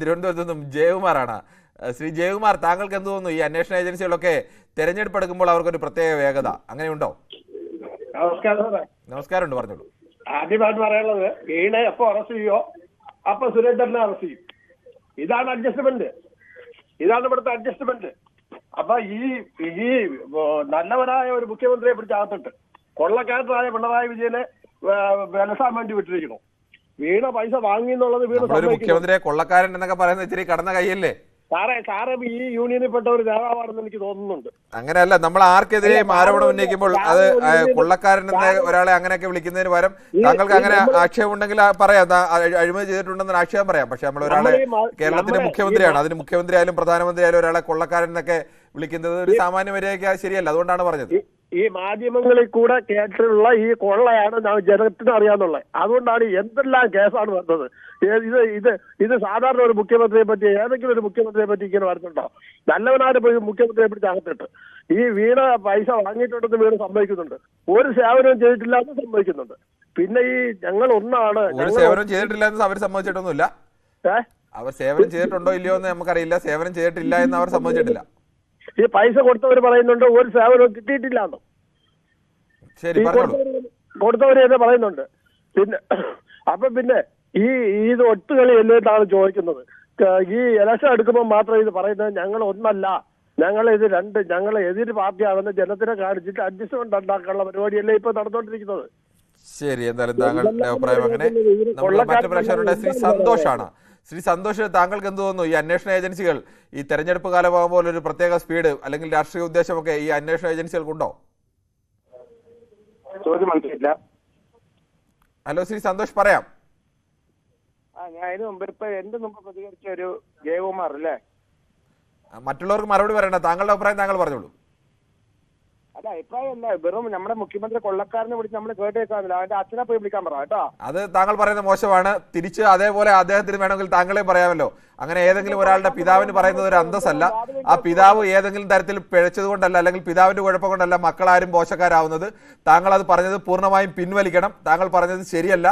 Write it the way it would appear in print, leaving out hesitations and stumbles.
തിരുവനന്തപുരത്ത് നിന്നും ജയകുമാറാണ്. ശ്രീ ജയകുമാർ, താങ്കൾക്ക് എന്ത് തോന്നുന്നു? ഈ അന്വേഷണ ഏജൻസികളൊക്കെ തെരഞ്ഞെടുപ്പ് എടുക്കുമ്പോൾ അവർക്കൊരു പ്രത്യേക വേഗത അങ്ങനെയുണ്ടോ? നമസ്കാരമുണ്ട്, പറഞ്ഞോളൂ. ആദ്യമായിട്ട് പറയാനുള്ളത്, വീണെ എപ്പോ അറസ്റ്റ് ചെയ്യോ അപ്പൊ സുരേന്ദ്രനെ അറസ്റ്റ് ചെയ്യും. ഇതാണ് അഡ്ജസ്റ്റ്മെന്റ്, ഇതാണ് ഇവിടുത്തെ അഡ്ജസ്റ്റ്മെന്റ്. അപ്പൊ ഈ നല്ലവനായ ഒരു മുഖ്യമന്ത്രിയെ പിടിച്ചകത്തിട്ട് കൊള്ളക്കാരനായ പിണറായി വിജയനെ വിലസാൻ വേണ്ടി വിട്ടിരിക്കണം. വീണ പൈസ വാങ്ങി എന്നുള്ളത് മുഖ്യമന്ത്രിയെ കൊള്ളക്കാരൻ എന്നൊക്കെ പറയുന്നത് ഇച്ചിരി കടന്ന കൈയല്ലേ സാറേ ഈ യൂണിയനിൽ പെട്ട ഒരു നേതാവാണെന്ന് എനിക്ക് തോന്നുന്നുണ്ട്. അങ്ങനെയല്ല, നമ്മൾ ആർക്കെതിരെയും ആരോപണം ഉന്നയിക്കുമ്പോൾ അത് കൊള്ളക്കാരൻ എന്ന ഒരാളെ അങ്ങനെയൊക്കെ വിളിക്കുന്നതിന് പകരം താങ്കൾക്ക് അങ്ങനെ ആക്ഷേപം ഉണ്ടെങ്കിൽ പറയാം, അഴിമതി ചെയ്തിട്ടുണ്ടെന്ന് ആക്ഷേപം പറയാം. പക്ഷെ നമ്മൾ ഒരാളെ കേരളത്തിന്റെ മുഖ്യമന്ത്രിയാണ്, അതിന് മുഖ്യമന്ത്രി ആയാലും പ്രധാനമന്ത്രി ആയാലും ഒരാളെ കൊള്ളക്കാരൻ എന്നൊക്കെ വിളിക്കുന്നത് ഒരു സാമാന്യ മര്യാദയ്ക്ക് ശരിയല്ല. അതുകൊണ്ടാണ് പറഞ്ഞത്. ഈ മാധ്യമങ്ങളിൽ കൂടെ കേട്ടിട്ടുള്ള ഈ കൊള്ളയാണ് ജനത്തിന് അറിയാന്നുള്ളത്. അതുകൊണ്ടാണ് എന്തെല്ലാം കേസാണ് വരുന്നത്. ഇത് സാധാരണ ഒരു മുഖ്യമന്ത്രിയെ പറ്റി, ഏതെങ്കിലും ഒരു മുഖ്യമന്ത്രിയെ പറ്റി ഇങ്ങനെ വരുന്നുണ്ടോ? നല്ലവനാട് പോയി മുഖ്യമന്ത്രിയെ പിടിച്ച് അകത്തിട്ട് ഈ വീണ പൈസ വാങ്ങിയിട്ടുണ്ടെന്ന് വീണ് സമ്മതിക്കുന്നുണ്ട്, ഒരു സേവനവും ചെയ്തിട്ടില്ല എന്ന് സമ്മതിക്കുന്നുണ്ട്. പിന്നെ ഈ ഞങ്ങൾ ഒന്നാണ്, സേവനം ചെയ്തിട്ടില്ല എന്ന് അവർ സമ്മതിച്ചിട്ടൊന്നുമില്ല. അവർ സേവനം ചെയ്തിട്ടുണ്ടോ ഇല്ലയോ എന്ന് നമുക്കറിയില്ല. സേവനം ചെയ്തിട്ടില്ല എന്ന് അവർ സമ്മതിച്ചിട്ടില്ല. ഈ പൈസ കൊടുത്തവർ പറയുന്നുണ്ട് ഒരു സേവനവും കിട്ടിയിട്ടില്ലാന്നോ. കൊടുത്തവര് തന്നെ പറയുന്നുണ്ട്. പിന്നെ ഇത് ഒത്തുകളി എന്നിട്ടാണ് ചോദിക്കുന്നത്. ഈ ഇലക്ഷൻ എടുക്കുമ്പോൾ മാത്രം ഇത് പറയുന്നത് ഞങ്ങൾ ഒന്നല്ല, ഞങ്ങൾ എതിര് പാർട്ടിയാണെന്ന് ജനത്തിനെ കാണിച്ചിട്ട് അഡ്ജസ്റ്റ്മെന്റ് ഉണ്ടാക്കാനുള്ള പരിപാടിയല്ലേ ഇപ്പൊ നടന്നുകൊണ്ടിരിക്കുന്നത്. ശരി, എന്തായാലും താങ്കളുടെ അഭിപ്രായം അങ്ങനെ. മറ്റു പ്രേക്ഷകരുടെ ശ്രീ സന്തോഷാണ്. ശ്രീ സന്തോഷ്, താങ്കൾക്ക് എന്ത് തോന്നുന്നു? ഈ അന്വേഷണ ഏജൻസികൾ ഈ തെരഞ്ഞെടുപ്പ് കാലമാകുമ്പോൾ ഒരു പ്രത്യേക സ്പീഡ് അല്ലെങ്കിൽ രാഷ്ട്രീയ ഉദ്ദേശമൊക്കെ ഈ അന്വേഷണ ഏജൻസികൾക്കുണ്ടോ? ഹലോ ശ്രീ സന്തോഷ്, പറയാം. ഞാൻ ഇതിനു മുമ്പ് പ്രതികരിച്ച ഒരു ജയകുമാർ അല്ലേ? മറ്റുള്ളവർക്ക് മറുപടി പറയണ്ട, താങ്കളുടെ അഭിപ്രായം താങ്കൾ പറഞ്ഞോളൂ. അല്ല, അഭിപ്രായമല്ല, വെറും നമ്മുടെ മുഖ്യമന്ത്രി കൊള്ളക്കാരനെ വിളിച്ച് നമ്മൾ കേട്ടേക്കാന്നില്ല. അവന്റെ അച്ഛനെ പോയി വിളിക്കാൻ പറ കേട്ടോ. അത് താങ്കൾ പറയുന്നത് മോശമാണ്. തിരിച്ച് അതേപോലെ അദ്ദേഹത്തിന് വേണമെങ്കിൽ താങ്കളെ പറയാമല്ലോ. അങ്ങനെ ഏതെങ്കിലും ഒരാളുടെ പിതാവിന് പറയുന്നത് ഒരു അന്തസ്സല്ല. ആ പിതാവ് ഏതെങ്കിലും തരത്തിൽ പിഴച്ചത് കൊണ്ടല്ല, അല്ലെങ്കിൽ പിതാവിന്റെ കുഴപ്പം കൊണ്ടല്ല മക്കളാരും മോശക്കാരാവുന്നത്. താങ്കൾ അത് പറഞ്ഞത് പൂർണ്ണമായും പിൻവലിക്കണം. താങ്കൾ പറഞ്ഞത് ശരിയല്ല.